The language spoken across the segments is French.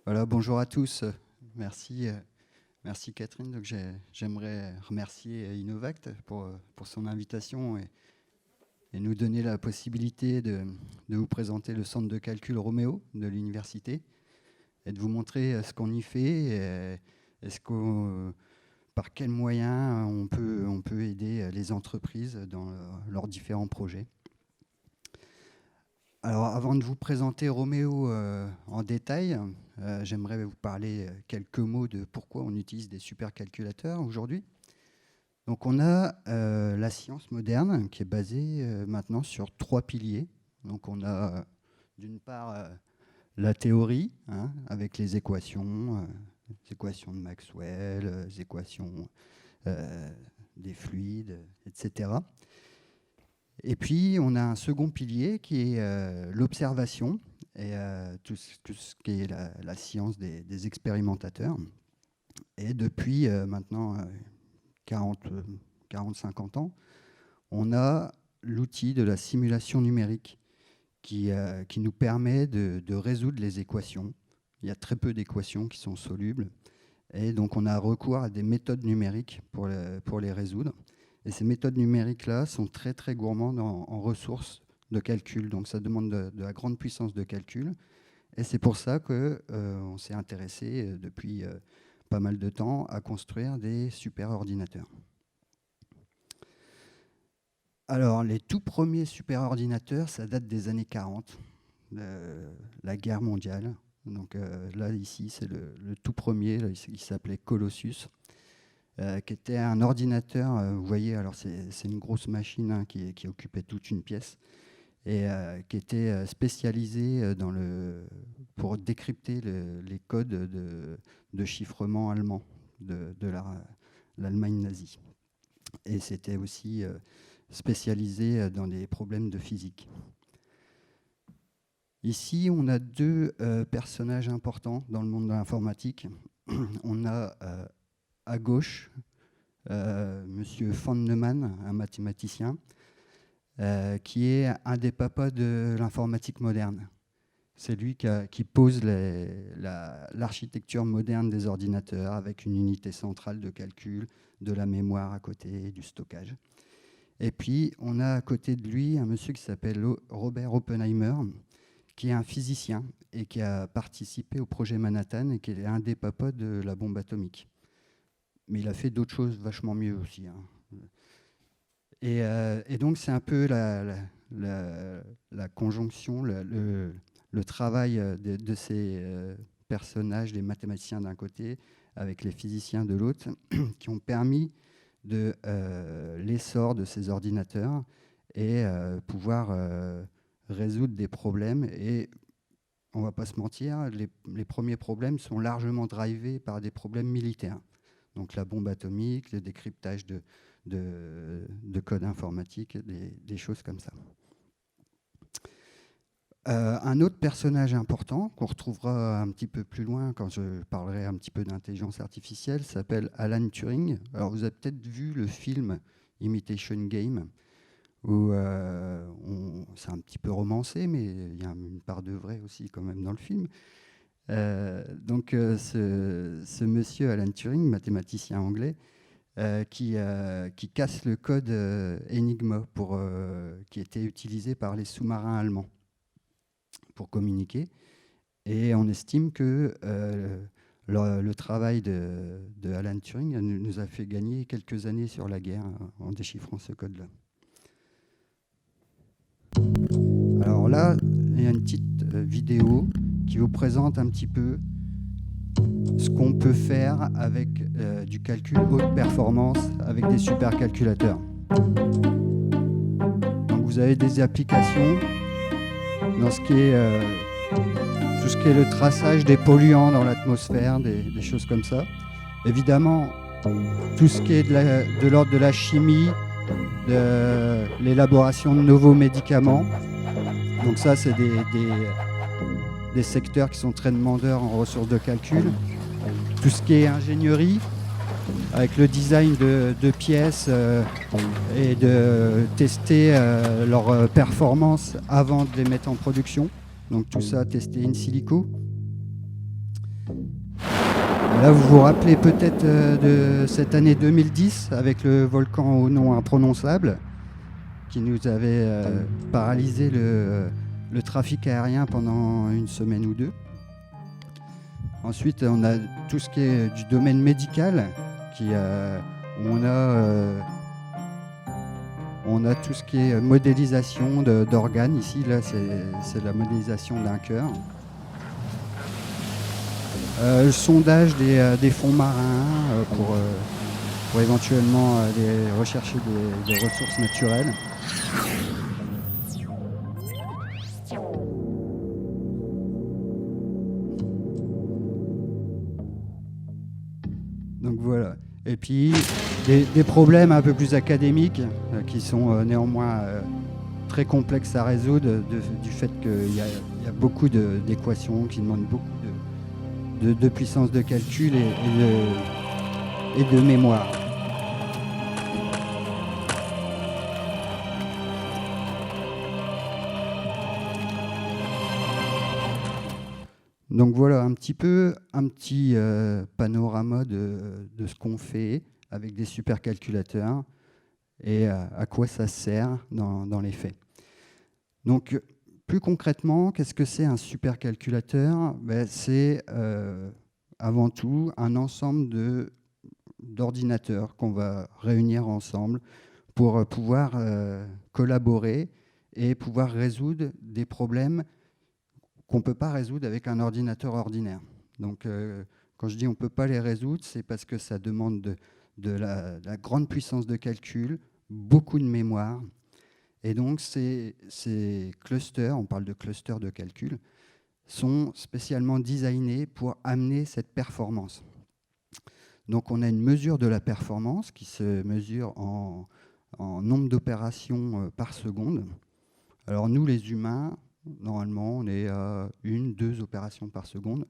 Voilà, bonjour à tous. Merci, merci Catherine. Donc j'aimerais remercier Innovact pour son invitation et nous donner la possibilité de vous présenter le centre de calcul Roméo de l'université et de vous montrer ce qu'on y fait et par quels moyens on peut aider les entreprises dans leurs différents projets. Alors, avant de vous présenter Roméo en détail, j'aimerais vous parler quelques mots de pourquoi on utilise des supercalculateurs aujourd'hui. Donc, on a la science moderne qui est basée maintenant sur 3 piliers. Donc, on a d'une part la théorie, hein, avec les équations de Maxwell, les équations des fluides, etc. Et puis, on a un second pilier qui est l'observation et tout ce qui est la science des expérimentateurs. Et depuis maintenant 40-50 ans, on a l'outil de la simulation numérique qui nous permet de résoudre les équations. Il y a très peu d'équations qui sont solubles. Et donc, on a recours à des méthodes numériques pour les résoudre. Et ces méthodes numériques-là sont très, très gourmandes en ressources de calcul. Donc, ça demande de la grande puissance de calcul. Et c'est pour ça qu'on s'est intéressé depuis pas mal de temps à construire des superordinateurs. Alors, les tout premiers superordinateurs, ça date des années 40, la guerre mondiale. Donc là, ici, c'est le tout premier. Là, il s'appelait Colossus. Qui était un ordinateur, vous voyez, alors c'est une grosse machine hein, qui occupait toute une pièce et qui était spécialisée pour décrypter les codes de chiffrement allemand de l'Allemagne nazie. Et c'était aussi spécialisé dans des problèmes de physique. Ici, on a deux personnages importants dans le monde de l'informatique. On a à gauche, Monsieur von Neumann, un mathématicien, qui est un des papas de l'informatique moderne. C'est lui qui pose l'architecture moderne des ordinateurs avec une unité centrale de calcul, de la mémoire à côté, du stockage. Et puis, on a à côté de lui un monsieur qui s'appelle Robert Oppenheimer, qui est un physicien et qui a participé au projet Manhattan et qui est un des papas de la bombe atomique. Mais il a fait d'autres choses vachement mieux aussi. Hein. Et donc, c'est un peu la conjonction, le travail de ces personnages, des mathématiciens d'un côté, avec les physiciens de l'autre, qui ont permis de l'essor de ces ordinateurs et pouvoir résoudre des problèmes. Et on ne va pas se mentir, les premiers problèmes sont largement drivés par des problèmes militaires. Donc la bombe atomique, le décryptage de code informatique, des choses comme ça. Un autre personnage important qu'on retrouvera un petit peu plus loin quand je parlerai un petit peu d'intelligence artificielle s'appelle Alan Turing. Alors vous avez peut-être vu le film Imitation Game où c'est un petit peu romancé, mais il y a une part de vrai aussi quand même dans le film. Donc ce monsieur Alan Turing, mathématicien anglais, qui casse le code Enigma qui était utilisé par les sous-marins allemands pour communiquer. Et on estime que le travail de Alan Turing nous a fait gagner quelques années sur la guerre en déchiffrant ce code-là. Alors là, il y a une petite vidéo qui vous présente un petit peu ce qu'on peut faire avec du calcul haute performance avec des supercalculateurs. Donc vous avez des applications dans tout ce qui est le traçage des polluants dans l'atmosphère, des choses comme ça. Évidemment, tout ce qui est de l'ordre de la chimie, de l'élaboration de nouveaux médicaments. Donc ça, c'est des secteurs qui sont très demandeurs en ressources de calcul. Tout ce qui est ingénierie, avec le design de pièces et de tester leur performance avant de les mettre en production. Donc tout ça testé in silico. Là, vous vous rappelez peut-être de cette année 2010 avec le volcan au nom imprononçable qui nous avait paralysé le trafic aérien pendant une semaine ou deux. Ensuite, on a tout ce qui est du domaine médical, où on a tout ce qui est modélisation d'organes. Ici, là, c'est la modélisation d'un cœur. Le sondage des fonds marins pour éventuellement rechercher des ressources naturelles. Donc voilà. Et puis des problèmes un peu plus académiques qui sont néanmoins très complexes à résoudre du fait qu'il y a beaucoup d'équations qui demandent beaucoup de puissance de calcul et de mémoire. Donc voilà un petit panorama de ce qu'on fait avec des supercalculateurs et à quoi ça sert dans les faits. Donc plus concrètement, qu'est-ce que c'est un supercalculateur ? C'est avant tout un ensemble d'ordinateurs qu'on va réunir ensemble pour pouvoir collaborer et pouvoir résoudre des problèmes qu'on ne peut pas résoudre avec un ordinateur ordinaire. Donc, quand je dis on ne peut pas les résoudre, c'est parce que ça demande de la grande puissance de calcul, beaucoup de mémoire. Et donc, ces clusters, on parle de clusters de calcul, sont spécialement designés pour amener cette performance. Donc, on a une mesure de la performance qui se mesure en nombre d'opérations par seconde. Alors, nous, les humains, normalement, on est à 1-2 opérations par seconde.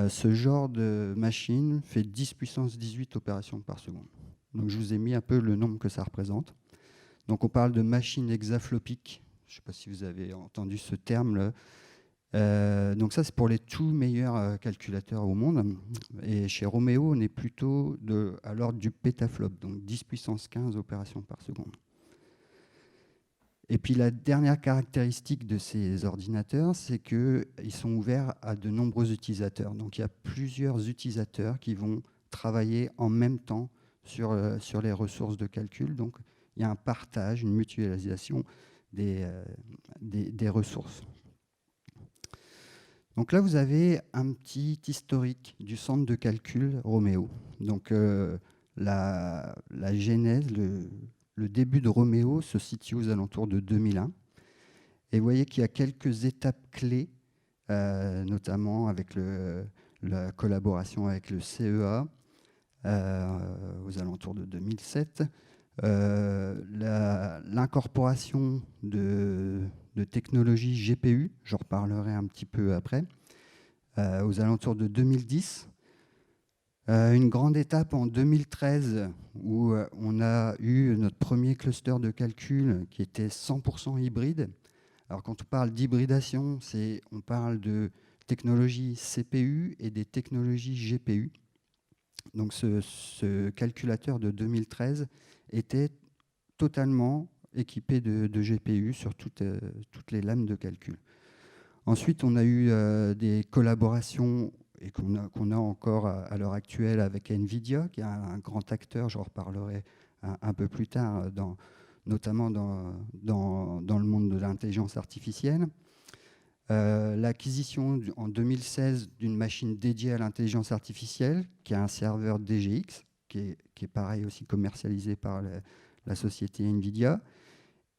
Ce genre de machine fait 10 puissance 18 opérations par seconde. Donc je vous ai mis un peu le nombre que ça représente. Donc on parle de machine hexaflopique. Je ne sais pas si vous avez entendu ce terme-là. Donc ça, c'est pour les tout meilleurs calculateurs au monde. Et chez Romeo, on est plutôt à l'ordre du pétaflop, donc 10 puissance 15 opérations par seconde. Et puis la dernière caractéristique de ces ordinateurs, c'est qu'ils sont ouverts à de nombreux utilisateurs. Donc il y a plusieurs utilisateurs qui vont travailler en même temps sur les ressources de calcul. Donc il y a un partage, une mutualisation des ressources. Donc là, vous avez un petit historique du centre de calcul Romeo. Donc la genèse, le début de Romeo se situe aux alentours de 2001. Et vous voyez qu'il y a quelques étapes clés, notamment avec la collaboration avec le CEA aux alentours de 2007. L'incorporation de technologies GPU, j'en reparlerai un petit peu après, aux alentours de 2010. Une grande étape en 2013 où on a eu notre premier cluster de calcul qui était 100% hybride. Alors quand on parle d'hybridation, on parle de technologies CPU et des technologies GPU. Donc ce calculateur de 2013 était totalement équipé de GPU sur toutes les lames de calcul. Ensuite, on a eu des collaborations et qu'on a encore à l'heure actuelle avec NVIDIA, qui est un grand acteur, j'en reparlerai un peu plus tard, notamment dans le monde de l'intelligence artificielle. L'acquisition en 2016 d'une machine dédiée à l'intelligence artificielle, qui est un serveur DGX, qui est pareil aussi commercialisé par la société NVIDIA.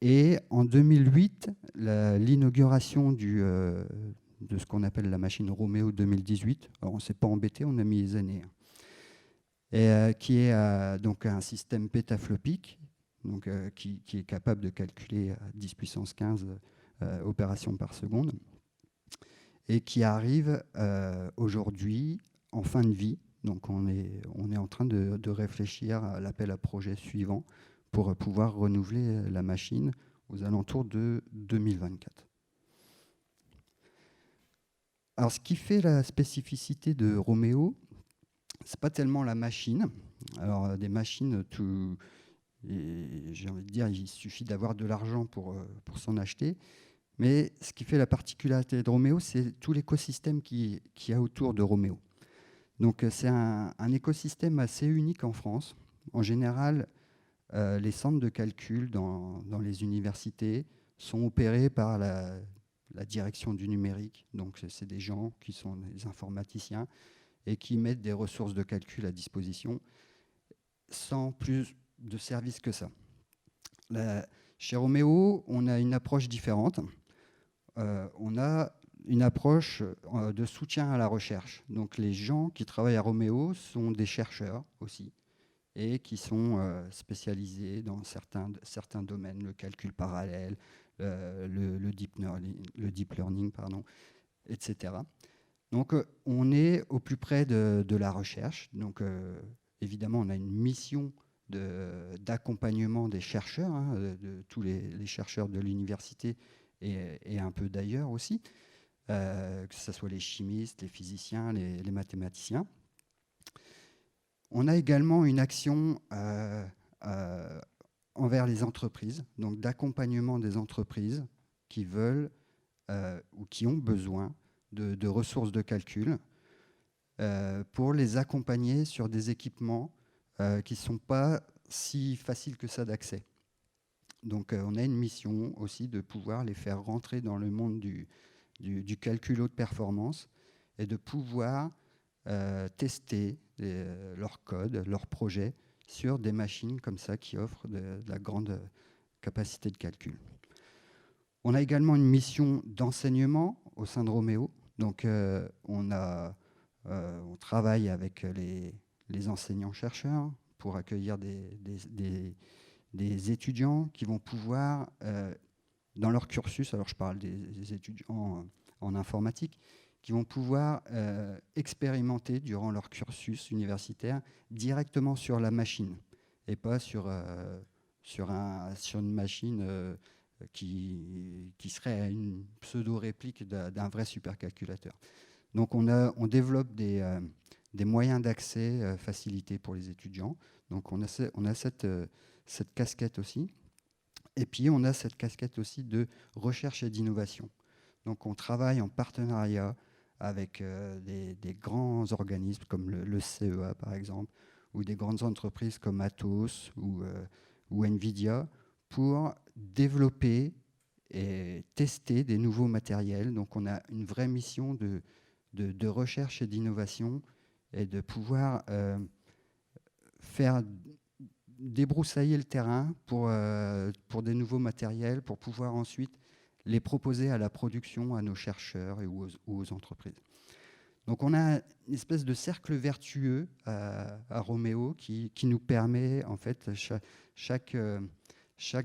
Et en 2008, l'inauguration de ce qu'on appelle la machine Romeo 2018. Alors on ne s'est pas embêté, on a mis les années. Et, qui est donc un système pétaflopique, donc, qui est capable de calculer 10 puissance 15 opérations par seconde, et qui arrive aujourd'hui en fin de vie. Donc on est en train de réfléchir à l'appel à projet suivant pour pouvoir renouveler la machine aux alentours de 2024. Alors, ce qui fait la spécificité de Romeo, c'est pas tellement la machine. Alors, des machines, j'ai envie de dire, il suffit d'avoir de l'argent pour s'en acheter. Mais ce qui fait la particularité de Roméo, c'est tout l'écosystème qu'il y a autour de Roméo. Donc, c'est un écosystème assez unique en France. En général, les centres de calcul dans les universités sont opérés par la direction du numérique. Donc, c'est des gens qui sont des informaticiens et qui mettent des ressources de calcul à disposition sans plus de services que ça. Chez Roméo, on a une approche différente. On a une approche de soutien à la recherche. Donc les gens qui travaillent à Roméo sont des chercheurs aussi et qui sont spécialisés dans certains domaines, le calcul parallèle, le deep learning, etc. Donc on est au plus près de la recherche. Donc évidemment, on a une mission d'accompagnement des chercheurs, de tous les chercheurs de l'université et un peu d'ailleurs aussi, que ce soit les chimistes, les physiciens, les mathématiciens. On a également une action envers les entreprises, donc d'accompagnement des entreprises qui veulent ou qui ont besoin de ressources de calcul pour les accompagner sur des équipements qui ne sont pas si faciles que ça d'accès. Donc on a une mission aussi de pouvoir les faire rentrer dans le monde du calcul haute performance et de pouvoir tester leur code, leurs projets sur des machines comme ça qui offrent de la grande capacité de calcul. On a également une mission d'enseignement au sein de Roméo. Donc on travaille avec les enseignants-chercheurs pour accueillir des étudiants qui vont pouvoir, dans leur cursus, alors je parle des étudiants en informatique, qui vont pouvoir expérimenter durant leur cursus universitaire directement sur la machine et pas sur une machine qui serait une pseudo-réplique d'un vrai supercalculateur. Donc on développe des moyens d'accès facilités pour les étudiants. Donc on a cette casquette aussi. Et puis on a cette casquette aussi de recherche et d'innovation. Donc on travaille en partenariat avec des grands organismes comme le CEA par exemple, ou des grandes entreprises comme Atos ou Nvidia pour développer et tester des nouveaux matériels. Donc on a une vraie mission de recherche et d'innovation et de pouvoir faire débroussailler le terrain pour des nouveaux matériels, pour pouvoir ensuite les proposer à la production, à nos chercheurs ou aux entreprises. Donc on a une espèce de cercle vertueux à Roméo qui nous permet, en fait, chaque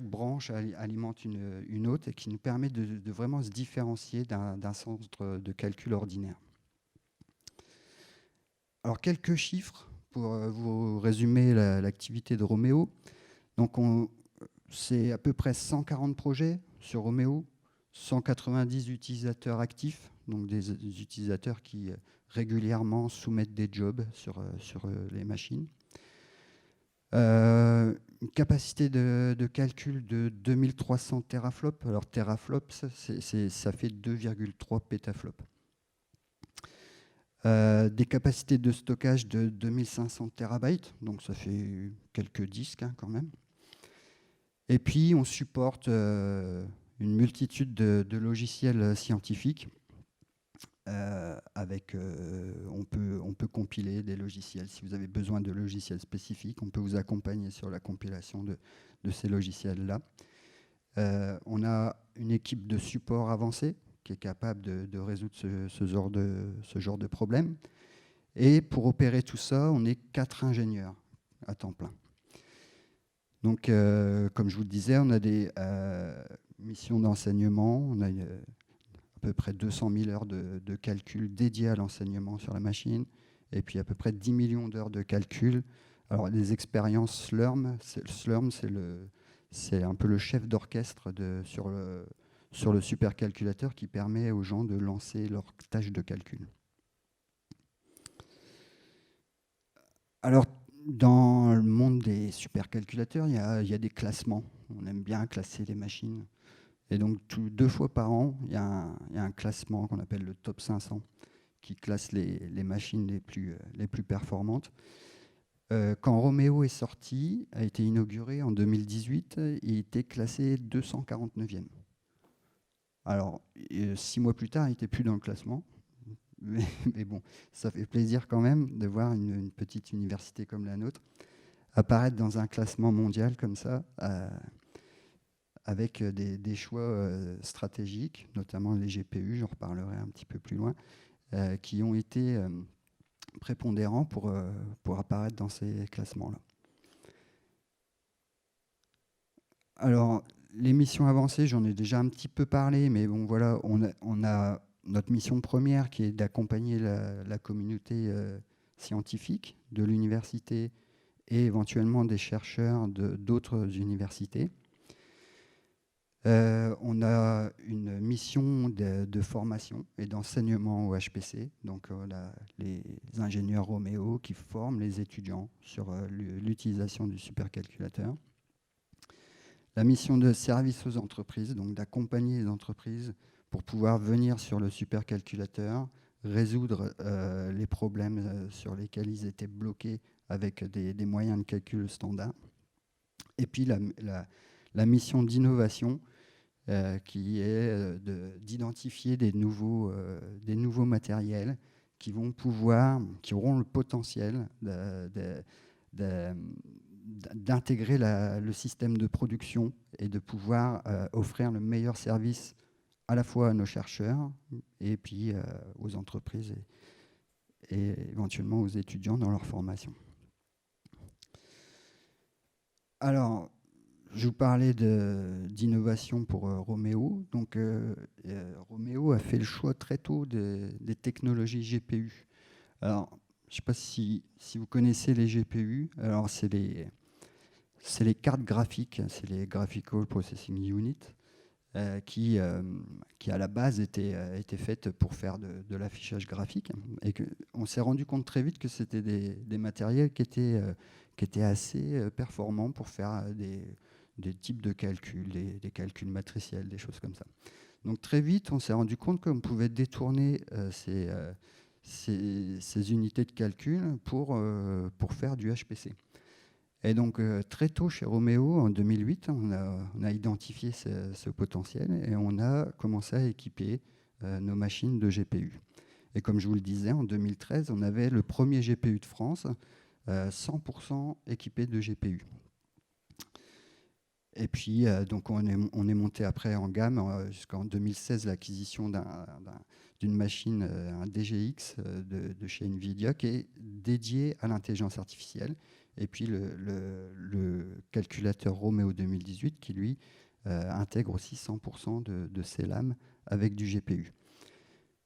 branche alimente une autre et qui nous permet de vraiment se différencier d'un centre de calcul ordinaire. Alors quelques chiffres pour vous résumer l'activité de Roméo. Donc c'est à peu près 140 projets sur Roméo, 190 utilisateurs actifs, donc des utilisateurs qui régulièrement soumettent des jobs sur les machines. Une capacité de calcul de 2300 teraflops. Alors teraflops, ça fait 2,3 pétaflops. Des capacités de stockage de 2500 terabytes, donc ça fait quelques disques quand même. Et puis on supporte une multitude de logiciels scientifiques. On peut compiler des logiciels. Si vous avez besoin de logiciels spécifiques, on peut vous accompagner sur la compilation de ces logiciels-là. On a une équipe de support avancée qui est capable de résoudre ce genre de problème. Et pour opérer tout ça, on est 4 ingénieurs à temps plein. Donc, comme je vous le disais, on a des missions d'enseignement, on a à peu près 200 000 heures de calcul dédiées à l'enseignement sur la machine, et puis à peu près 10 millions d'heures de calcul. Alors, les expériences Slurm, c'est un peu le chef d'orchestre sur le supercalculateur qui permet aux gens de lancer leurs tâches de calcul. Alors, dans le monde des supercalculateurs, il y a des classements. On aime bien classer les machines. Et donc, 2 fois par an, il y a un classement qu'on appelle le top 500, qui classe les machines les plus performantes. Quand Romeo est sorti, a été inauguré en 2018, il était classé 249e. Alors, 6 mois plus tard, il n'était plus dans le classement. Mais bon, ça fait plaisir quand même de voir une petite université comme la nôtre apparaître dans un classement mondial comme ça, avec des choix stratégiques, notamment les GPU, j'en reparlerai un petit peu plus loin, qui ont été prépondérants pour apparaître dans ces classements-là. Alors, les missions avancées, j'en ai déjà un petit peu parlé, mais bon, voilà, on a notre mission première qui est d'accompagner la communauté scientifique de l'université et éventuellement des chercheurs d'autres universités. On a une mission de formation et d'enseignement au HPC. Donc, on a les ingénieurs Romeo qui forment les étudiants sur l'utilisation du supercalculateur. La mission de service aux entreprises, donc d'accompagner les entreprises pour pouvoir venir sur le supercalculateur, résoudre les problèmes sur lesquels ils étaient bloqués avec des moyens de calcul standards. Et puis la mission d'innovation, qui est d'identifier des nouveaux matériels qui auront le potentiel d'intégrer le système de production et de pouvoir offrir le meilleur service à la fois à nos chercheurs et puis aux entreprises et éventuellement aux étudiants dans leur formation. Alors, je vous parlais d'innovation pour Romeo. Donc, Romeo a fait le choix très tôt des technologies GPU. Alors, je ne sais pas si vous connaissez les GPU. Alors, c'est les cartes graphiques, c'est les Graphical Processing Unit, qui à la base étaient faites pour faire de l'affichage graphique. Et on s'est rendu compte très vite que c'était des matériels qui étaient assez performants pour faire des types de calculs, des calculs matriciels, des choses comme ça. Donc très vite, on s'est rendu compte qu'on pouvait détourner ces unités de calcul pour faire du HPC. Et donc très tôt chez Romeo, en 2008, on a identifié ce potentiel et on a commencé à équiper nos machines de GPU. Et comme je vous le disais, en 2013, on avait le premier GPU de France 100% équipé de GPU. Et puis, donc on est monté après en gamme jusqu'en 2016, l'acquisition d'une machine, un DGX de chez NVIDIA, qui est dédié à l'intelligence artificielle. Et puis le calculateur Romeo 2018, qui lui intègre aussi 100% de ses lames avec du GPU.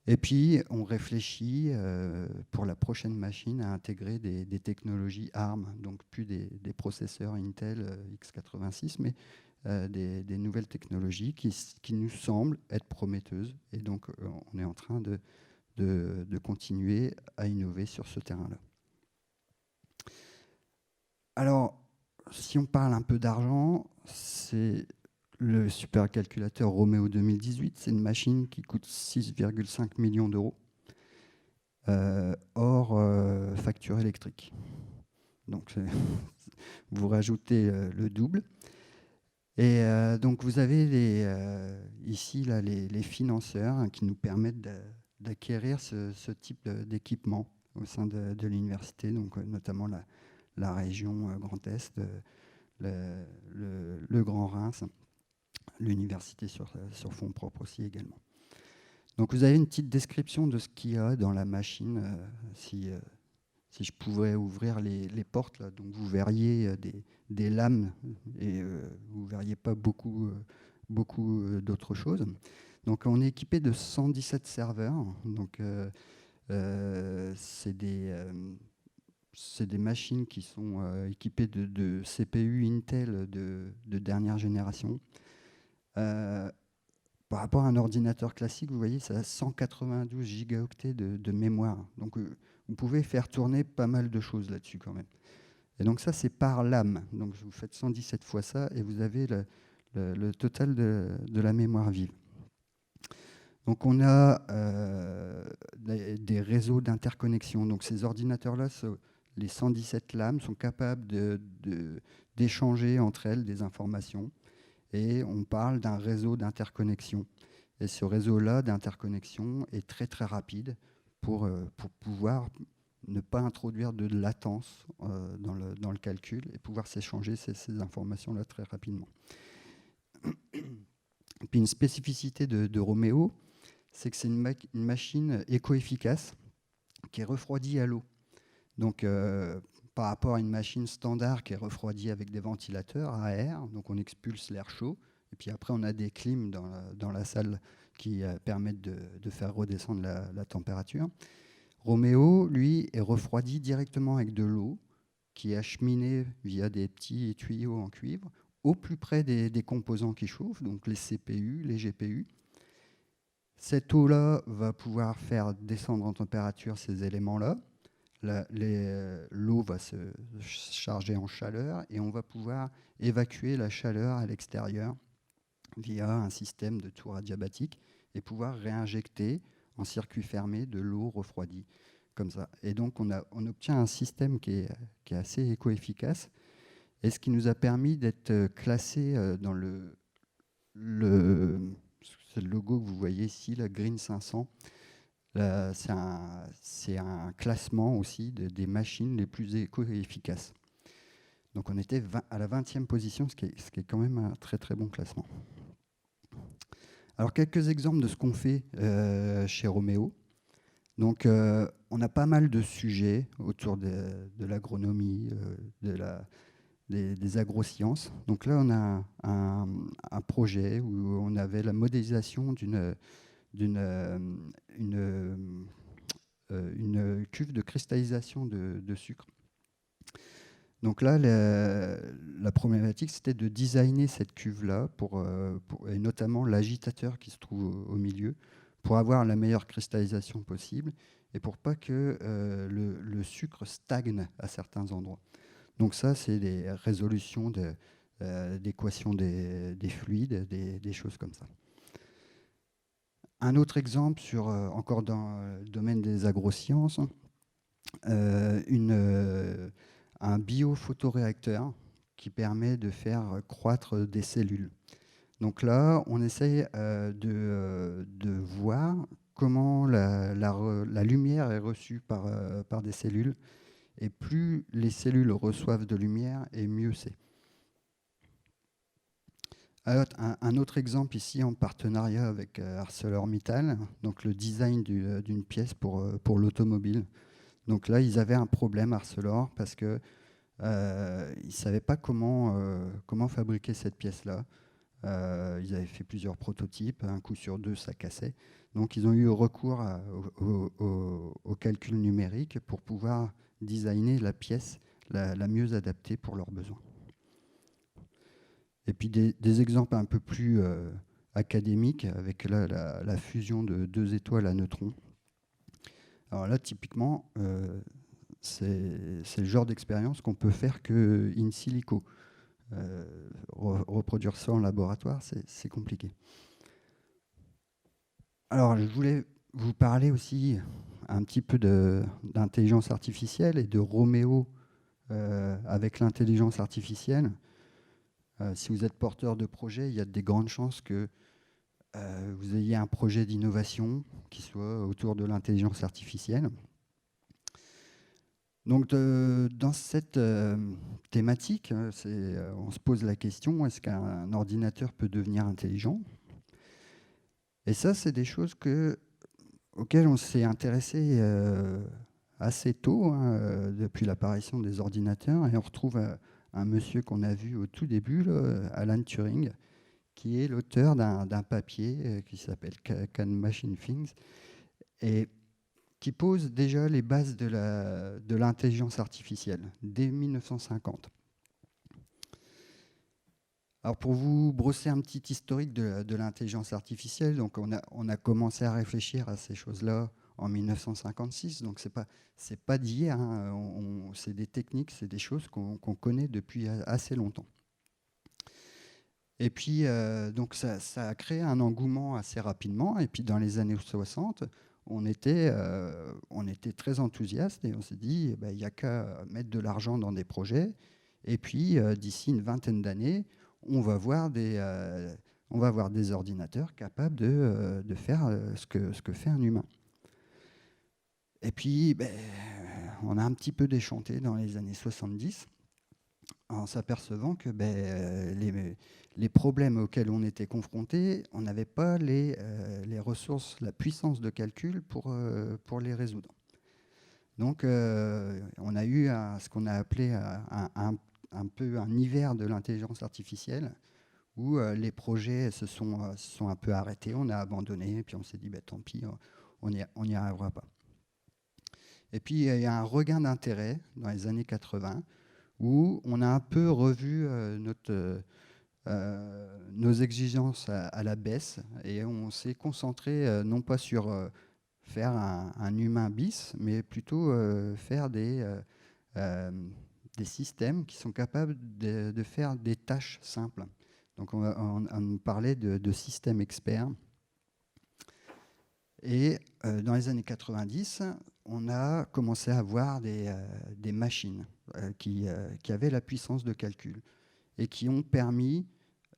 Et puis, on réfléchit pour la prochaine machine à intégrer des technologies ARM, donc plus des processeurs Intel x86, mais des nouvelles technologies qui nous semblent être prometteuses. Et donc, on est en train de continuer à innover sur ce terrain-là. Alors, si on parle un peu d'argent, c'est le supercalculateur Romeo 2018. C'est une machine qui coûte 6,5 millions d'euros, hors facture électrique. Donc, vous rajoutez le double. Et donc, vous avez ici là, les financeurs qui nous permettent d'acquérir ce type d'équipement au sein de l'université, donc notamment la région Grand Est, le Grand Reims, l'université sur fonds propres aussi également. Donc vous avez une petite description de ce qu'il y a dans la machine, si je pouvais ouvrir les portes, là, donc vous verriez des lames et vous ne verriez pas beaucoup d'autres choses. Donc on est équipé de 117 serveurs, donc c'est des machines qui sont équipées de CPU Intel de dernière génération. Par rapport à un ordinateur classique, vous voyez, ça a 192 gigaoctets de mémoire. Donc, vous pouvez faire tourner pas mal de choses là-dessus quand même. Et donc ça, c'est par lame. Donc vous faites 117 fois ça et vous avez le total de la mémoire vive. Donc on a des réseaux d'interconnexion. Donc ces ordinateurs-là, les 117 lames sont capables d'échanger entre elles des informations. Et on parle d'un réseau d'interconnexion. Et ce réseau-là d'interconnexion est très très rapide pour pouvoir ne pas introduire de latence dans le calcul et pouvoir s'échanger ces informations-là très rapidement. Et puis une spécificité de Roméo, c'est que c'est une machine éco-efficace qui est refroidie à l'eau. Donc par rapport à une machine standard qui est refroidie avec des ventilateurs à air, donc on expulse l'air chaud, et puis après on a des clims dans la salle qui permettent de faire redescendre la température. Roméo, lui, est refroidi directement avec de l'eau qui est acheminée via des petits tuyaux en cuivre au plus près des composants qui chauffent, donc les CPU, les GPU. Cette eau-là va pouvoir faire descendre en température ces éléments-là. L'eau va se charger en chaleur et on va pouvoir évacuer la chaleur à l'extérieur via un système de tour adiabatique et pouvoir réinjecter en circuit fermé de l'eau refroidie comme ça. Et donc on obtient un système qui est assez éco-efficace et ce qui nous a permis d'être classé dans c'est le logo que vous voyez ici, la Green 500. C'est un classement aussi des machines les plus éco-efficaces. Donc on était à la 20e position, ce qui est quand même un très très bon classement. Alors quelques exemples de ce qu'on fait chez Roméo. Donc on a pas mal de sujets autour de l'agronomie, des agrosciences. Donc là on a un projet où on avait la modélisation une cuve de cristallisation de sucre. Donc là, la problématique, c'était de designer cette cuve-là, et notamment l'agitateur qui se trouve au milieu, pour avoir la meilleure cristallisation possible et pour pas que le sucre stagne à certains endroits. Donc ça, c'est des résolutions d'équations des fluides, des choses comme ça. Un autre exemple, encore dans le domaine des agrosciences, un biophotoréacteur qui permet de faire croître des cellules. Donc là, on essaye de voir comment la lumière est reçue par des cellules. Et plus les cellules reçoivent de lumière, et mieux c'est. Alors, un autre exemple ici en partenariat avec ArcelorMittal, donc le design d'une pièce pour l'automobile. Donc là, ils avaient un problème, Arcelor, parce qu'ils ne savaient pas comment fabriquer cette pièce-là. Ils avaient fait plusieurs prototypes, un coup sur deux, ça cassait. Donc ils ont eu recours au calcul numérique pour pouvoir designer la pièce la mieux adaptée pour leurs besoins. Et puis des exemples un peu plus académiques, avec la fusion de deux étoiles à neutrons. Alors là, typiquement, c'est le genre d'expérience qu'on peut faire que in silico. Reproduire ça en laboratoire, c'est compliqué. Alors, je voulais vous parler aussi un petit peu d'intelligence artificielle et de Roméo avec l'intelligence artificielle. Si vous êtes porteur de projet, il y a des grandes chances que vous ayez un projet d'innovation qui soit autour de l'intelligence artificielle. Donc, dans cette thématique, on se pose la question, est-ce qu'un ordinateur peut devenir intelligent ? Et ça, c'est des choses auxquelles on s'est intéressé assez tôt, depuis l'apparition des ordinateurs. Et on retrouve un monsieur qu'on a vu au tout début, là, Alan Turing, qui est l'auteur d'un papier qui s'appelle Can Machine Things, et qui pose déjà les bases de l'intelligence artificielle, dès 1950. Alors pour vous brosser un petit historique de l'intelligence artificielle, donc on a commencé à réfléchir à ces choses-là en 1956, donc c'est pas d'hier, hein. C'est des techniques, c'est des choses qu'on connaît depuis assez longtemps. Et puis, donc ça a créé un engouement assez rapidement. Et puis, dans les années 60, on était très enthousiastes et on s'est dit, il n'y a qu'à mettre de l'argent dans des projets. Et puis, d'ici une vingtaine d'années, on va voir des ordinateurs capables de faire ce que fait un humain. Et puis, on a un petit peu déchanté dans les années 70 en s'apercevant que les problèmes auxquels on était confrontés, on n'avait pas les ressources, la puissance de calcul pour les résoudre. Donc, on a eu ce qu'on a appelé un peu un hiver de l'intelligence artificielle, où les projets se sont un peu arrêtés, on a abandonné, et puis on s'est dit, tant pis, on n'y arrivera pas. Et puis, il y a un regain d'intérêt dans les années 80, où on a un peu revu nos exigences à la baisse, et on s'est concentré non pas sur faire un humain bis, mais plutôt faire des systèmes qui sont capables de faire des tâches simples. Donc on parlait de systèmes experts. Et dans les années 90, on a commencé à avoir des machines qui avaient la puissance de calcul et qui ont permis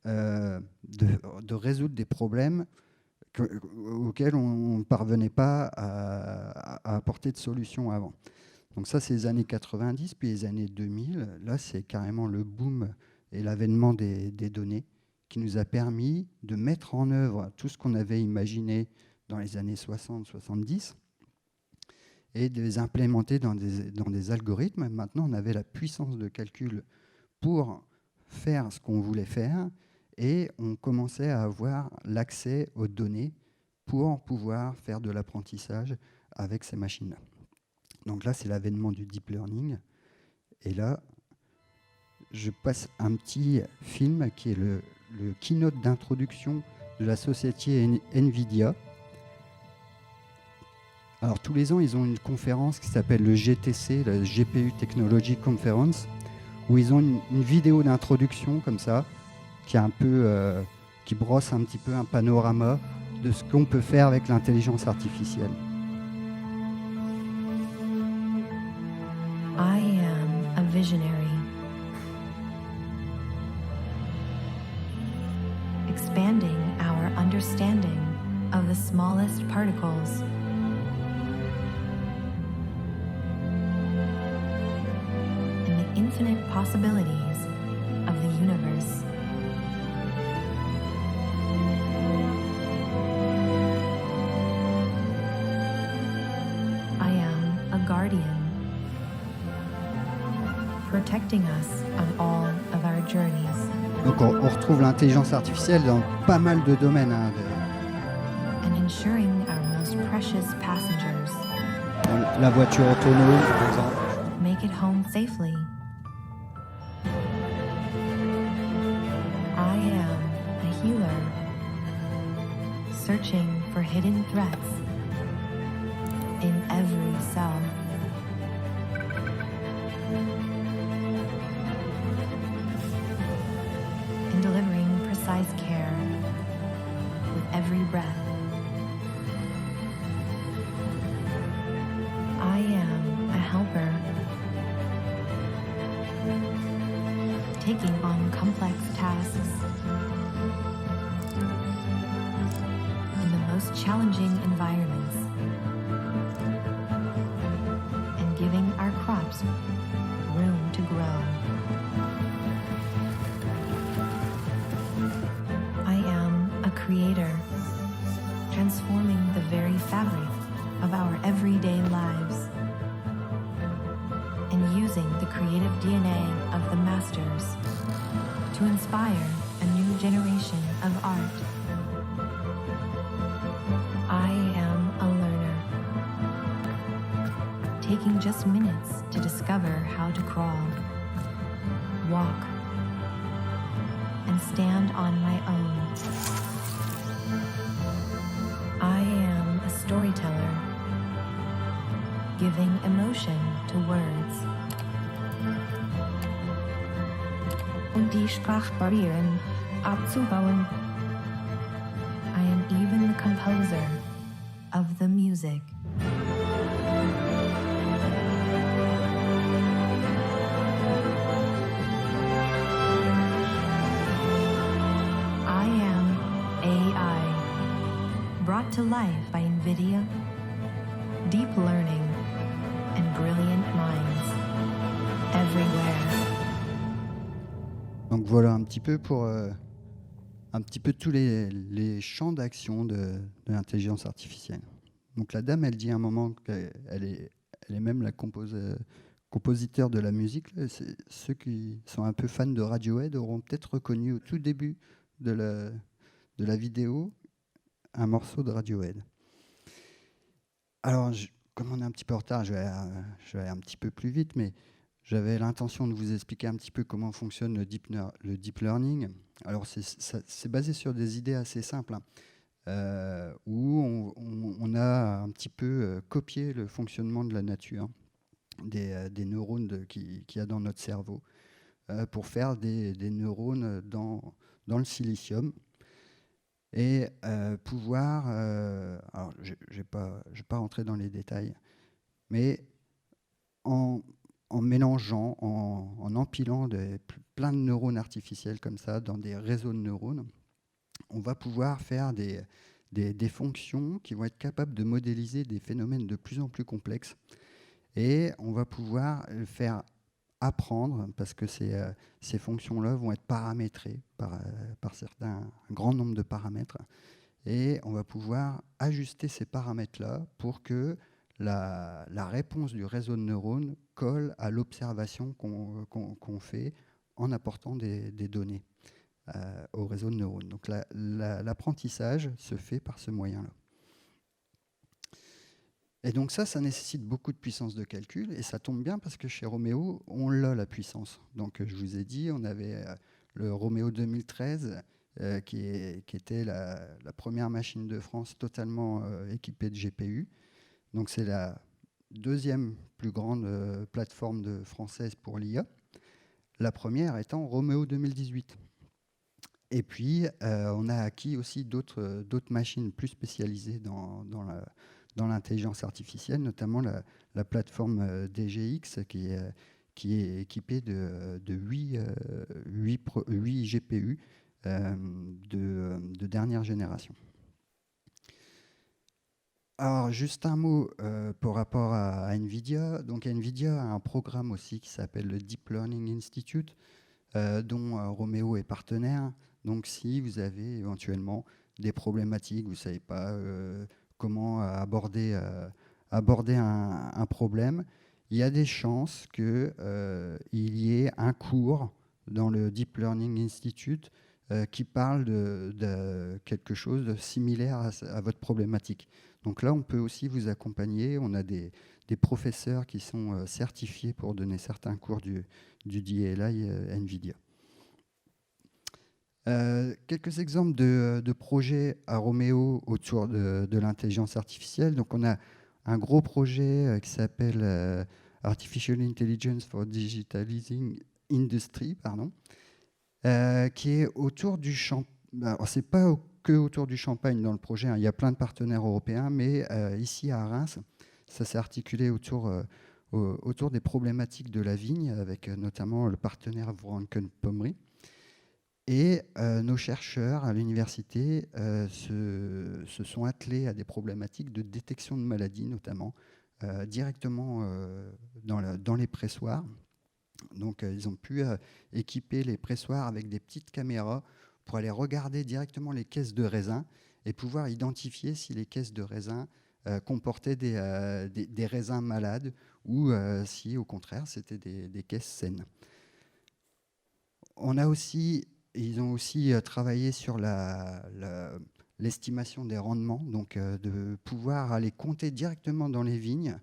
de résoudre des problèmes auxquels on ne parvenait pas à apporter de solution avant. Donc ça, c'est les années 90, puis les années 2000. Là, c'est carrément le boom et l'avènement des données qui nous a permis de mettre en œuvre tout ce qu'on avait imaginé dans les années 60-70 et de les implémenter dans des algorithmes. Maintenant, on avait la puissance de calcul pour faire ce qu'on voulait faire et on commençait à avoir l'accès aux données pour pouvoir faire de l'apprentissage avec ces machines-là. Donc là, c'est l'avènement du deep learning. Et là, je passe un petit film qui est le keynote d'introduction de la société NVIDIA. Alors, tous les ans, ils ont une conférence qui s'appelle le GTC, la GPU Technology Conference, où ils ont une vidéo d'introduction comme ça, qui brosse un petit peu un panorama de ce qu'on peut faire avec l'intelligence artificielle. I am a visionary, expanding our understanding of the smallest particles. And the infinite possibilities of the universe. I am a guardian, protecting us on all of our journeys. Donc on retrouve l'intelligence artificielle dans pas mal de domaines. And ensuring our most precious passengers La voiture autonome, par exemple. make it home safely. I am a healer, searching for hidden threats in every cell. And delivering precise care with every breath. I am a helper, taking on complex tasks in the most challenging environments and giving our crops room to grow. I am a creator, transforming the very fabric of our everyday lives and using the creative DNA of the masters to inspire a new generation of art. I am a learner, taking just minutes to discover how to crawl, walk, and stand on my own. I am a storyteller, giving emotion to words. Und die Sprachbarrieren abzubauen. I am even the composer of the music. I am AI, brought to life by NVIDIA, deep learning, and brilliant minds everywhere. Donc voilà un petit peu pour un petit peu tous les champs d'action de l'intelligence artificielle. Donc la dame, elle dit à un moment qu'elle est même la compositeur de la musique. Là. Ceux qui sont un peu fans de Radiohead auront peut-être reconnu au tout début de la vidéo un morceau de Radiohead. Alors, comme on est un petit peu en retard, je vais aller un petit peu plus vite, mais j'avais l'intention de vous expliquer un petit peu comment fonctionne le deep learning. Alors, c'est basé sur des idées assez simples, hein, où on a un petit peu copié le fonctionnement de la nature, des neurones qu'il y a dans notre cerveau, pour faire des neurones dans le silicium. Et pouvoir... alors, je ne vais pas rentrer dans les détails, mais en mélangeant, en empilant plein de neurones artificiels comme ça dans des réseaux de neurones, on va pouvoir faire des fonctions qui vont être capables de modéliser des phénomènes de plus en plus complexes. Et on va pouvoir faire apprendre, parce que ces fonctions-là vont être paramétrées par un grand nombre de paramètres. Et on va pouvoir ajuster ces paramètres-là pour que la réponse du réseau de neurones colle à l'observation qu'on fait en apportant des données au réseau de neurones. Donc l'apprentissage se fait par ce moyen-là. Et donc ça nécessite beaucoup de puissance de calcul, et ça tombe bien parce que chez Roméo, on l'a la puissance. Donc je vous ai dit, on avait le Roméo 2013, qui était la première machine de France totalement équipée de GPU. Donc c'est la deuxième plus grande plateforme française pour l'IA. La première étant Roméo 2018. Et puis, on a acquis aussi d'autres machines plus spécialisées dans l'intelligence artificielle, notamment la plateforme DGX qui est équipée de 8 GPU de dernière génération. Alors, juste un mot par rapport à NVIDIA. Donc, NVIDIA a un programme aussi qui s'appelle le Deep Learning Institute, dont Roméo est partenaire. Donc, si vous avez éventuellement des problématiques, vous ne savez pas comment aborder un problème, il y a des chances qu'il y ait un cours dans le Deep Learning Institute qui parle de quelque chose de similaire à votre problématique. Donc là, on peut aussi vous accompagner. On a des professeurs qui sont certifiés pour donner certains cours du DLI NVIDIA. Quelques exemples de projets à Roméo autour de l'intelligence artificielle. Donc on a un gros projet qui s'appelle Artificial Intelligence for Digitalizing Industry, qui est autour du champagne. Alors c'est pas que autour du champagne dans le projet, hein. Il y a plein de partenaires européens, mais ici à Reims, ça s'est articulé autour des problématiques de la vigne, avec notamment le partenaire Vranken Pommery. Et nos chercheurs à l'université se sont attelés à des problématiques de détection de maladies, notamment directement dans les pressoirs. Donc ils ont pu équiper les pressoirs avec des petites caméras pour aller regarder directement les caisses de raisin et pouvoir identifier si les caisses de raisin comportaient des raisins malades ou si au contraire c'était des caisses saines. Ils ont aussi travaillé sur l'estimation des rendements, donc de pouvoir aller compter directement dans les vignes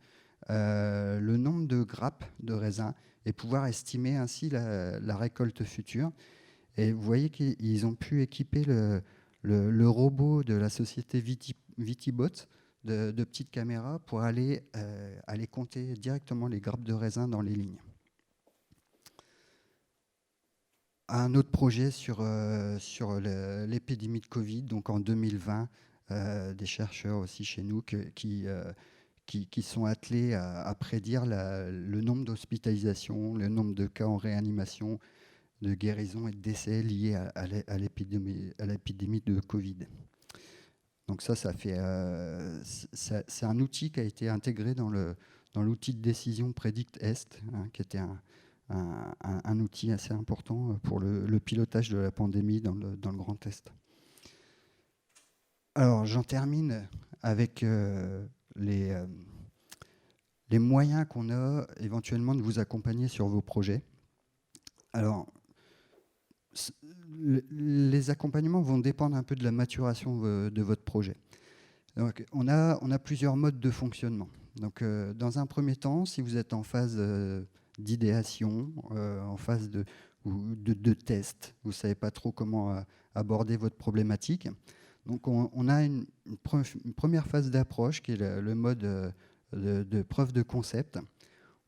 le nombre de grappes de raisin et pouvoir estimer ainsi la récolte future. Et vous voyez qu'ils ont pu équiper le robot de la société Vitibot de petites caméras pour aller compter directement les grappes de raisin dans les lignes. Un autre projet sur l'épidémie de Covid, donc en 2020, des chercheurs aussi chez nous qui sont attelés à prédire le nombre d'hospitalisations, le nombre de cas en réanimation, de guérison et de décès liés à l'épidémie de Covid. Donc c'est un outil qui a été intégré dans l'outil de décision PredictEst, qui était un outil assez important pour le pilotage de la pandémie dans le Grand Est. Alors, j'en termine avec les moyens qu'on a éventuellement de vous accompagner sur vos projets. Alors, les accompagnements vont dépendre un peu de la maturation de votre projet. Donc, on a plusieurs modes de fonctionnement. Donc, dans un premier temps, si vous êtes en phase d'idéation, en phase de test, vous ne savez pas trop comment aborder votre problématique. Donc on a une première phase d'approche qui est le mode de preuve de concept,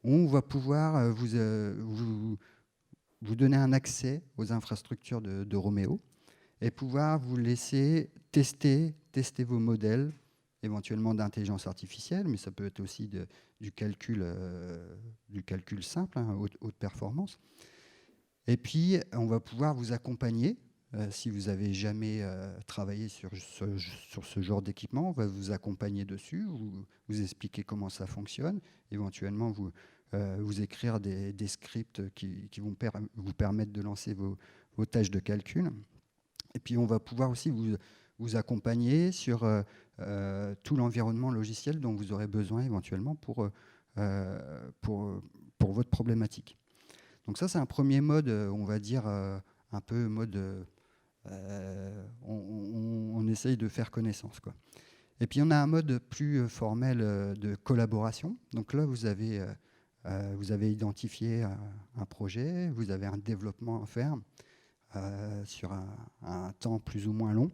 où on va pouvoir vous donner un accès aux infrastructures de Roméo et pouvoir vous laisser tester vos modèles, éventuellement d'intelligence artificielle, mais ça peut être aussi du calcul simple, haute performance. Et puis, on va pouvoir vous accompagner. Si vous n'avez jamais travaillé sur ce genre d'équipement, on va vous accompagner dessus, vous expliquer comment ça fonctionne, éventuellement vous écrire des scripts qui vont vous permettre de lancer vos tâches de calcul. Et puis, on va pouvoir aussi vous accompagner sur tout l'environnement logiciel dont vous aurez besoin éventuellement pour votre problématique. Donc ça, c'est un premier mode, on va dire, un peu mode... on essaye de faire connaissance, quoi. Et puis, on a un mode plus formel de collaboration. Donc là, vous avez identifié un projet, vous avez un développement à faire sur un temps plus ou moins long.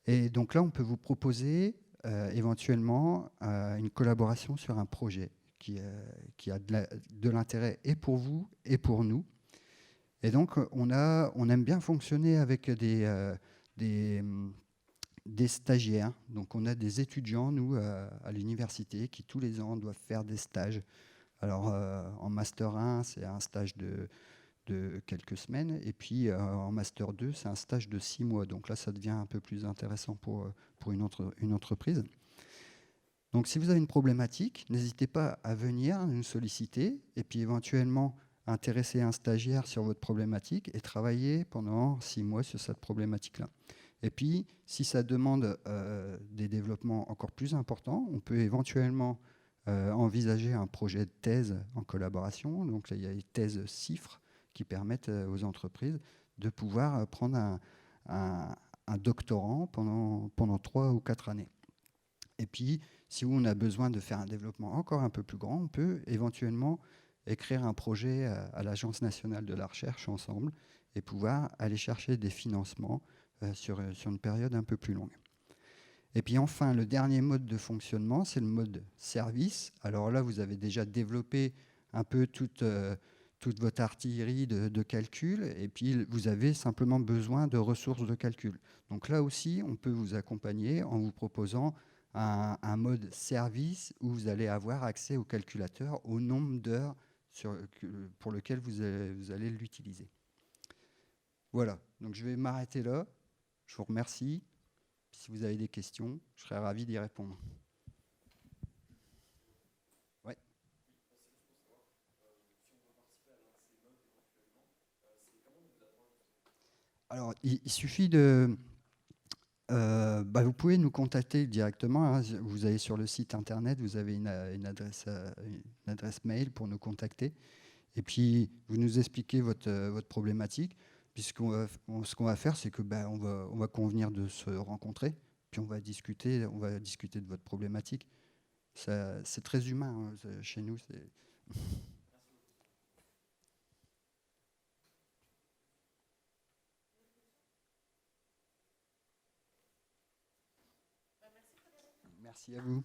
Et donc là, on peut vous proposer éventuellement une collaboration sur un projet qui a de l'intérêt et pour vous et pour nous. Et donc, on aime bien fonctionner avec des stagiaires. Donc, on a des étudiants, nous, à l'université, qui tous les ans doivent faire des stages. Alors, en Master 1, c'est un stage de quelques semaines. Et puis, en Master 2, c'est un stage de 6 mois. Donc là, ça devient un peu plus intéressant pour une entreprise. Donc, si vous avez une problématique, n'hésitez pas à venir nous solliciter et puis éventuellement intéresser un stagiaire sur votre problématique et travailler pendant 6 mois sur cette problématique-là. Et puis, si ça demande des développements encore plus importants, on peut éventuellement envisager un projet de thèse en collaboration. Donc, là, il y a les thèses CIFRE qui permettent aux entreprises de pouvoir prendre un doctorant pendant 3 ou 4 années. Et puis, si on a besoin de faire un développement encore un peu plus grand, on peut éventuellement écrire un projet à l'Agence nationale de la recherche ensemble et pouvoir aller chercher des financements sur une période un peu plus longue. Et puis enfin, le dernier mode de fonctionnement, c'est le mode service. Alors là, vous avez déjà développé un peu toute votre artillerie de calcul, et puis vous avez simplement besoin de ressources de calcul. Donc là aussi, on peut vous accompagner en vous proposant un mode service où vous allez avoir accès au calculateur au nombre d'heures pour lequel vous allez l'utiliser. Voilà, donc je vais m'arrêter là. Je vous remercie. Si vous avez des questions, je serai ravi d'y répondre. Ouais. Alors, il suffit de... vous pouvez nous contacter directement. Hein. Vous allez sur le site internet, vous avez une adresse mail pour nous contacter. Et puis, vous nous expliquez votre problématique. Puis ce qu'on va faire, c'est que on va convenir de se rencontrer. Puis on va discuter de votre problématique. C'est très humain hein, chez nous. Merci. Merci à vous.